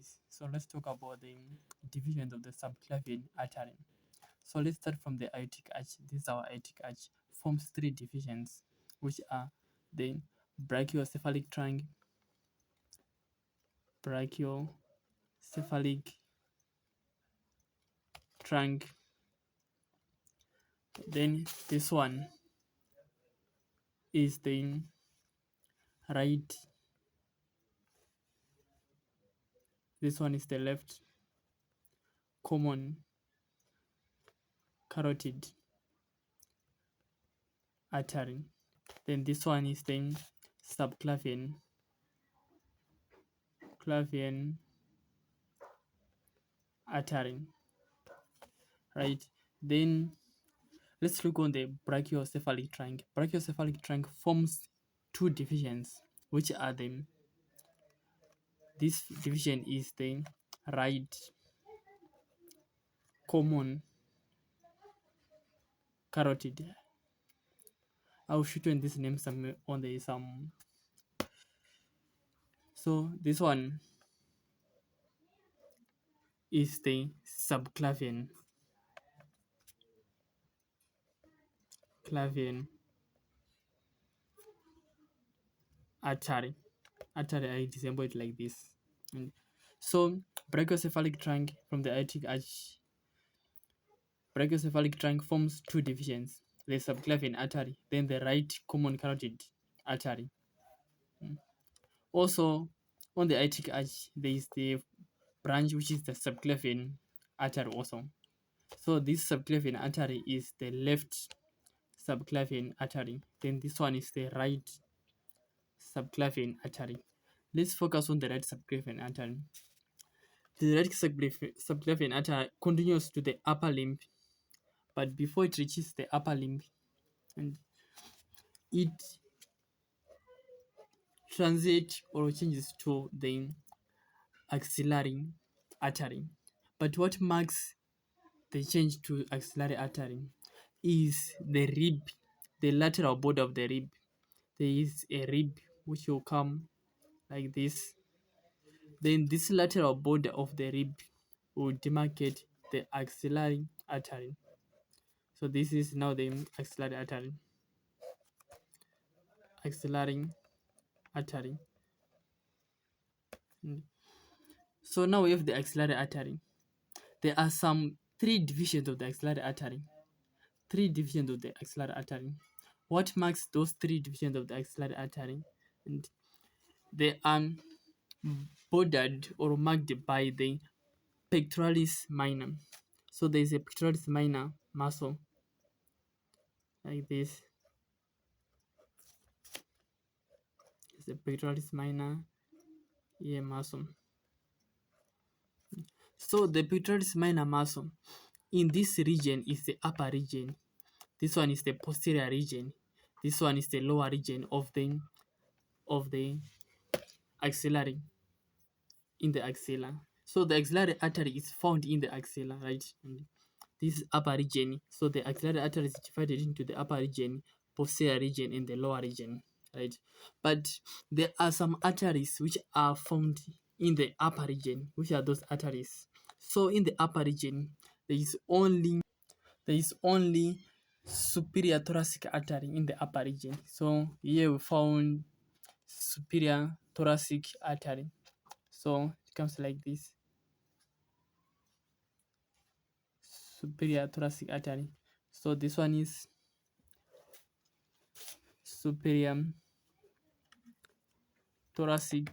arteries. So let's talk about the divisions of the subclavian artery. So let's start from the aortic arch. This is our aortic arch. Forms three divisions, which are the brachiocephalic trunk, brachiocephalic trunk. Then this one is the right. This one is the left common carotid artery. Then this one is the subclavian artery, right? Then let's look on the brachiocephalic trunk. Brachiocephalic trunk forms two divisions, which are the this division is the right common carotid. I'll shoot you in this name some on the some. So this one is the subclavian artery. I disassemble it like this. And so brachiocephalic trunk from the aortic arch. Brachiocephalic trunk forms two divisions: the subclavian artery, then the right common carotid artery. Also, on the aortic arch, there is the branch which is the subclavian artery also. So this subclavian artery is the left subclavian artery. Then this one is the right subclavian artery. Let's focus on the right subclavian artery. The right subclavian artery continues to the upper limb, but before it reaches the upper limb, and it transit or changes to the axillary artery. But what marks the change to axillary artery is the rib, the lateral border of the rib. There is a rib which will come like this. Then this lateral border of the rib will demarcate the axillary artery. So this is now the axillary artery. So now we have the axillary artery. There are some three divisions of the axillary artery. What marks those three divisions of the axillary artery? And they are bordered or marked by the pectoralis minor. So there is a pectoralis minor muscle like this. It's a pectoralis minor muscle. So the pectoralis minor muscle in this region is the upper region. This one is the posterior region. This one is the lower region of the axillary, in the axilla. So the axillary artery is found in the axilla, right? And this is upper region. So the axillary artery is divided into the upper region, posterior region, and the lower region, right? But there are some arteries which are found in the upper region. Which are those arteries? So in the upper region, there is only superior thoracic artery in the upper region. So here we found superior thoracic artery. So it comes like this. Superior thoracic artery. So this one is superior thoracic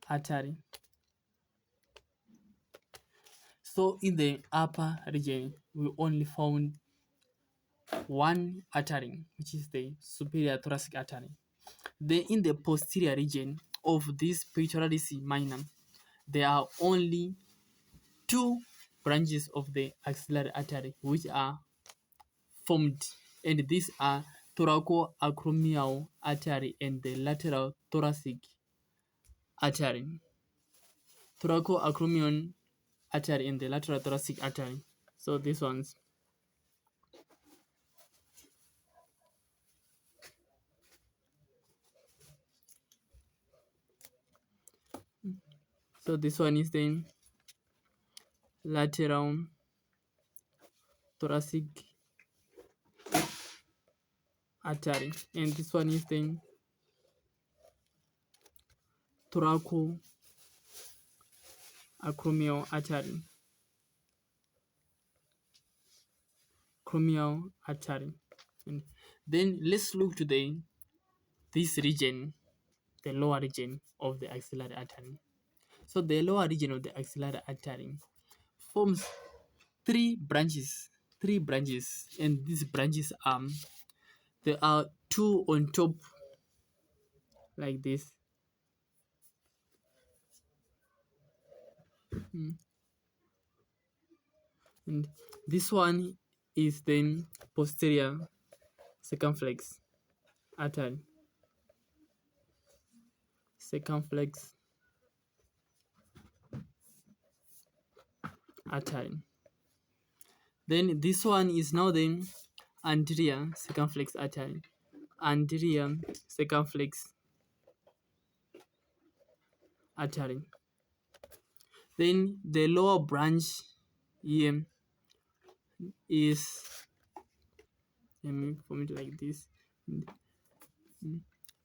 artery. So in the upper region, we only found one artery, which is the superior thoracic artery. Then in the posterior region of this pectoralis minor, there are only two branches of the axillary artery which are formed, and these are thoracoacromial artery and the lateral thoracic artery. Thoracoacromial artery and the lateral thoracic artery. So these ones. So this one is the lateral thoracic artery, and this one is the thoracoacromial artery. Acromial artery. And then let's look to this region, the lower region of the axillary artery. So the lower region of the axillary artery forms three branches, and these branches there are two on top like this. And this one is then posterior circumflex artery. Circumflex artery. Then this one is now the anterior circumflex artery. Anterior circumflex artery. Then the lower branch here is, let me form it like this.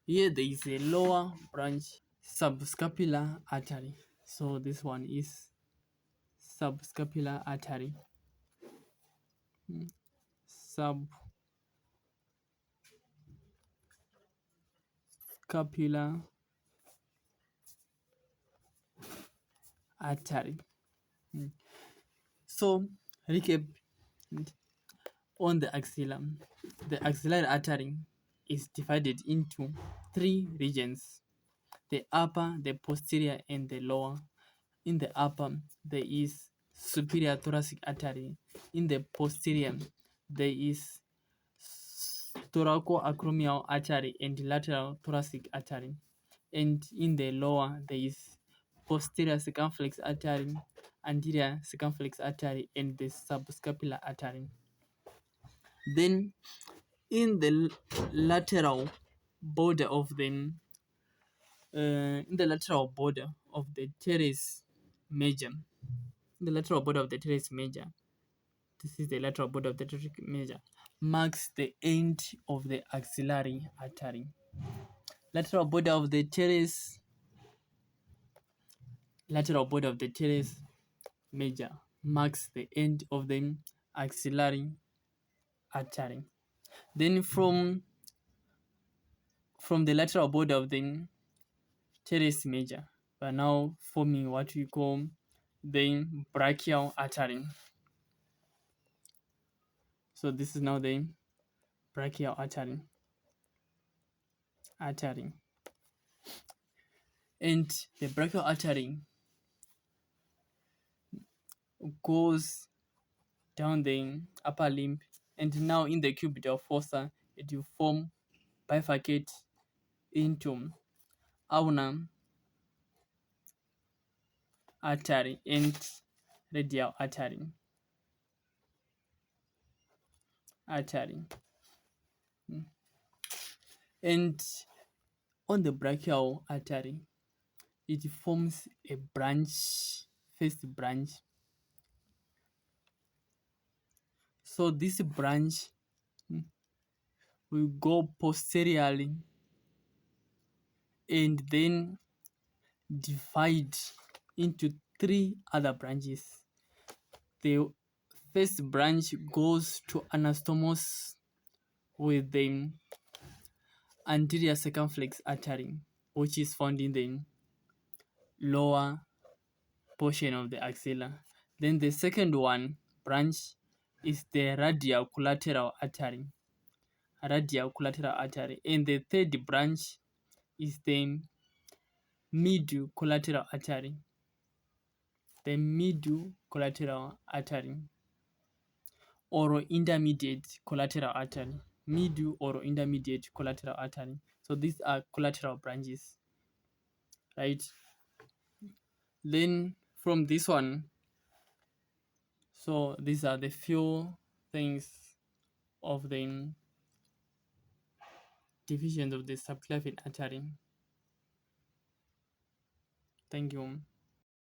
Here there is a lower branch, subscapular artery. So this one is subscapular artery. Subscapular artery. So recap on the axilla. The axillary artery is divided into three regions: the upper, the posterior, and the lower. In the upper, there is superior thoracic artery. In the posterior, there is thoracoacromial artery and lateral thoracic artery. And in the lower, there is posterior circumflex artery, anterior circumflex artery, and the subscapular artery. Then in the lateral border of the teres major, this is the lateral border of the teres major, marks the end of the axillary artery. Lateral border of the teres major marks the end of the axillary artery. Then from the lateral border of the teres major, we are now forming what we call the brachial artery. So this is now the brachial artery. And the brachial artery goes down the upper limb, and now in the cubital fossa it will bifurcate into ulnar artery and radial artery. And on the brachial artery, it forms a first branch. So this branch will go posteriorly and then divide into three other branches. The first branch goes to anastomose with the anterior circumflex artery, which is found in the lower portion of the axilla. Then the second branch is the radial collateral artery. And the third branch is the medial collateral artery. Or intermediate collateral artery. So these are collateral branches, right? Then from this one, so these are the few things of the divisions of the subclavian artery. Thank you.